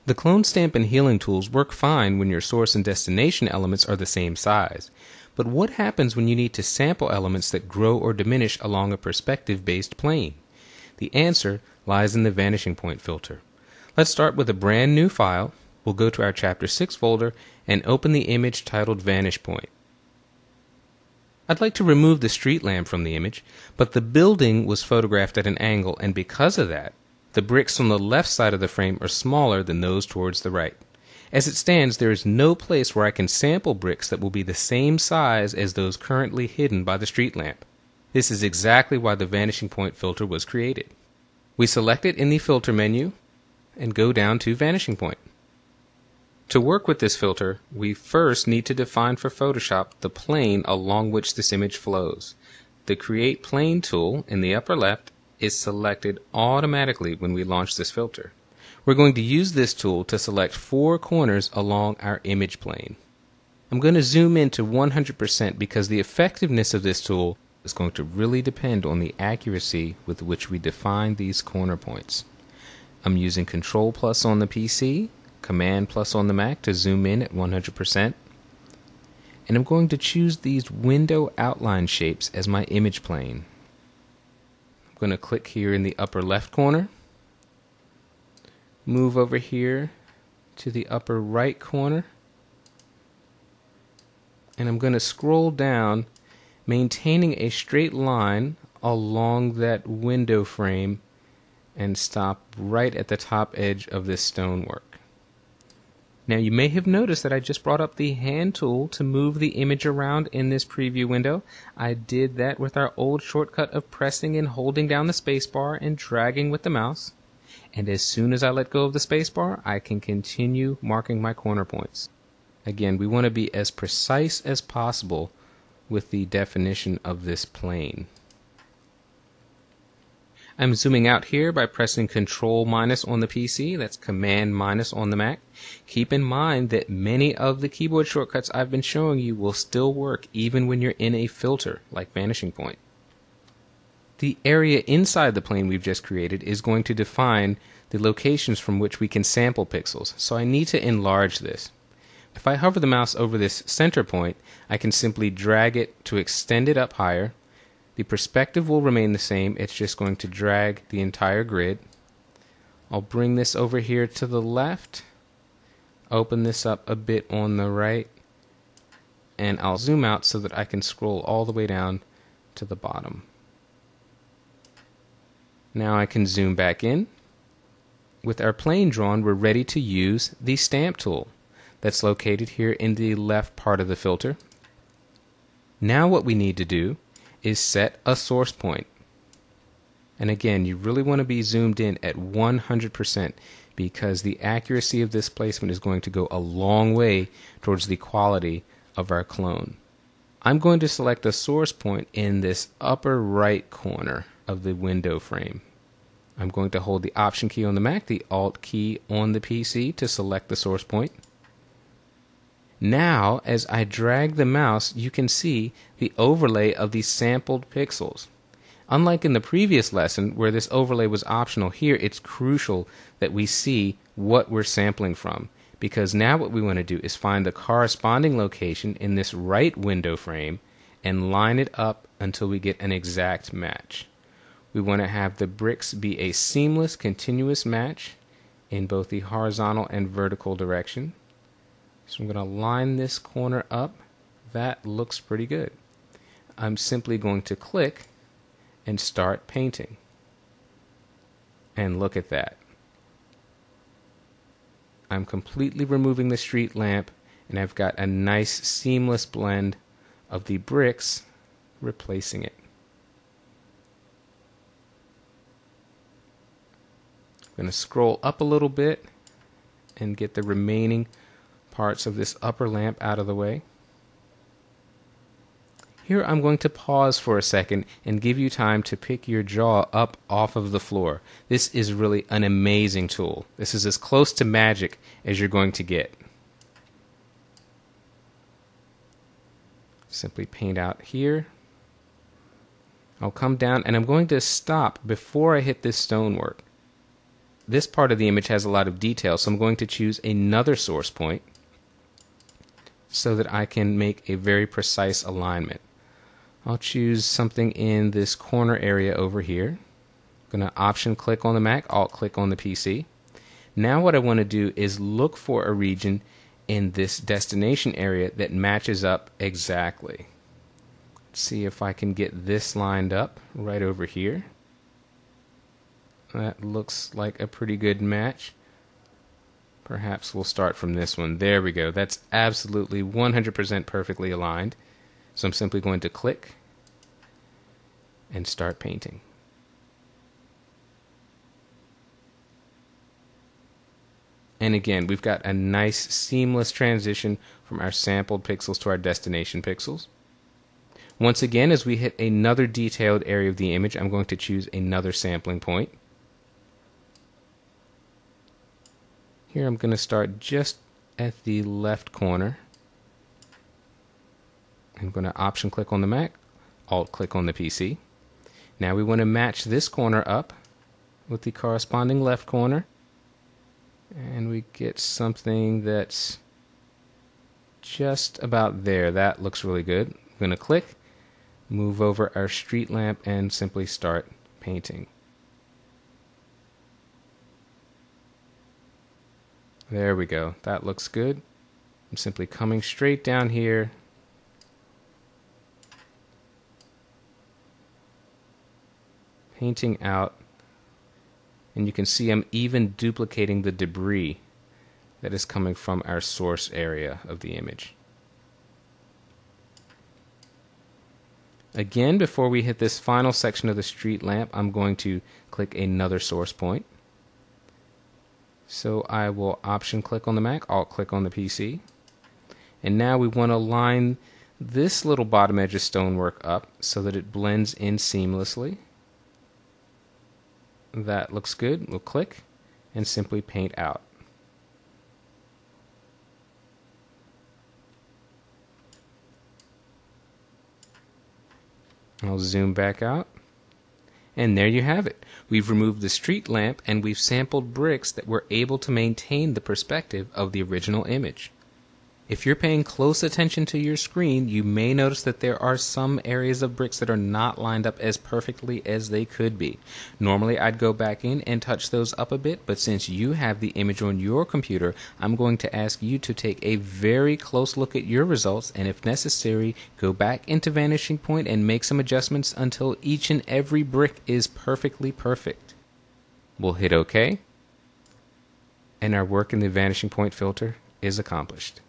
The clone stamp and healing tools work fine when your source and destination elements are the same size. But what happens when you need to sample elements that grow or diminish along a perspective-based plane? The answer lies in the vanishing point filter. Let's start with a brand new file. We'll go to our Chapter 6 folder and open the image titled Vanish Point. I'd like to remove the street lamp from the image, but the building was photographed at an angle, and because of that, the bricks on the left side of the frame are smaller than those towards the right. As it stands, there is no place where I can sample bricks that will be the same size as those currently hidden by the street lamp. This is exactly why the vanishing point filter was created. We select it in the filter menu and go down to vanishing point. To work with this filter, we first need to define for Photoshop the plane along which this image flows. The Create Plane tool in the upper left is selected automatically when we launch this filter. We're going to use this tool to select 4 corners along our image plane. I'm going to zoom in to 100% because the effectiveness of this tool is going to really depend on the accuracy with which we define these corner points. I'm using Control plus on the PC, Command plus on the Mac to zoom in at 100%. And I'm going to choose these window outline shapes as my image plane. I'm going to click here in the upper left corner, move over here to the upper right corner, and I'm going to scroll down, maintaining a straight line along that window frame, and stop right at the top edge of this stonework. Now you may have noticed that I just brought up the hand tool to move the image around in this preview window. I did that with our old shortcut of pressing and holding down the spacebar and dragging with the mouse. And as soon as I let go of the spacebar, I can continue marking my corner points. Again, we want to be as precise as possible with the definition of this plane. I'm zooming out here by pressing Control minus on the PC, that's Command minus on the Mac. Keep in mind that many of the keyboard shortcuts I've been showing you will still work even when you're in a filter like Vanishing Point. The area inside the plane we've just created is going to define the locations from which we can sample pixels, so I need to enlarge this. If I hover the mouse over this center point, I can simply drag it to extend it up higher. The perspective will remain the same, it's just going to drag the entire grid. I'll bring this over here to the left, open this up a bit on the right, and I'll zoom out so that I can scroll all the way down to the bottom. Now I can zoom back in. With our plane drawn, we're ready to use the stamp tool that's located here in the left part of the filter. Now what we need to do is set a source point. And again, you really want to be zoomed in at 100% because the accuracy of this placement is going to go a long way towards the quality of our clone. I'm going to select a source point in this upper right corner of the window frame. I'm going to hold the Option key on the Mac, the Alt key on the PC to select the source point. Now, as I drag the mouse, you can see the overlay of the sampled pixels. Unlike in the previous lesson, where this overlay was optional, here it's crucial that we see what we're sampling from, because now what we want to do is find the corresponding location in this right window frame and line it up until we get an exact match. We want to have the bricks be a seamless, continuous match in both the horizontal and vertical direction. So I'm going to line this corner up. That looks pretty good. I'm simply going to click and start painting. And look at that. I'm completely removing the street lamp, and I've got a nice seamless blend of the bricks replacing it. I'm going to scroll up a little bit and get the remaining parts of this upper lamp out of the way. Here I'm going to pause for a second and give you time to pick your jaw up off of the floor. This is really an amazing tool. This is as close to magic as you're going to get. Simply paint out here. I'll come down and I'm going to stop before I hit this stonework. this part of the image has a lot of detail, so I'm going to choose another source point so that I can make a very precise alignment. I'll choose something in this corner area over here. I'm going to Option click on the Mac, Alt click on the PC. Now what I want to do is look for a region in this destination area that matches up exactly. Let's see if I can get this lined up right over here. That looks like a pretty good match. Perhaps we'll start from this one. There we go. That's absolutely 100% perfectly aligned. So I'm simply going to click and start painting. And again, we've got a nice seamless transition from our sampled pixels to our destination pixels. Once again, as we hit another detailed area of the image, I'm going to choose another sampling point. Here I'm going to start just at the left corner. I'm going to Option click on the Mac, Alt click on the PC. Now we want to match this corner up with the corresponding left corner. And we get something that's just about there. That looks really good. I'm going to click, move over our street lamp, and simply start painting. There we go. That looks good. I'm simply coming straight down here. Painting out. And you can see I'm even duplicating the debris that is coming from our source area of the image. Again, before we hit this final section of the street lamp, I'm going to click another source point. So I will Option click on the Mac, Alt click on the PC. And now we want to line this little bottom edge of stonework up so that it blends in seamlessly. That looks good. We'll click and simply paint out. I'll zoom back out. And there you have it. We've removed the street lamp and we've sampled bricks that were able to maintain the perspective of the original image. If you're paying close attention to your screen, you may notice that there are some areas of bricks that are not lined up as perfectly as they could be. Normally I'd go back in and touch those up a bit, but since you have the image on your computer, I'm going to ask you to take a very close look at your results, and if necessary, go back into Vanishing Point and make some adjustments until each and every brick is perfectly perfect. We'll hit OK, and our work in the Vanishing Point filter is accomplished.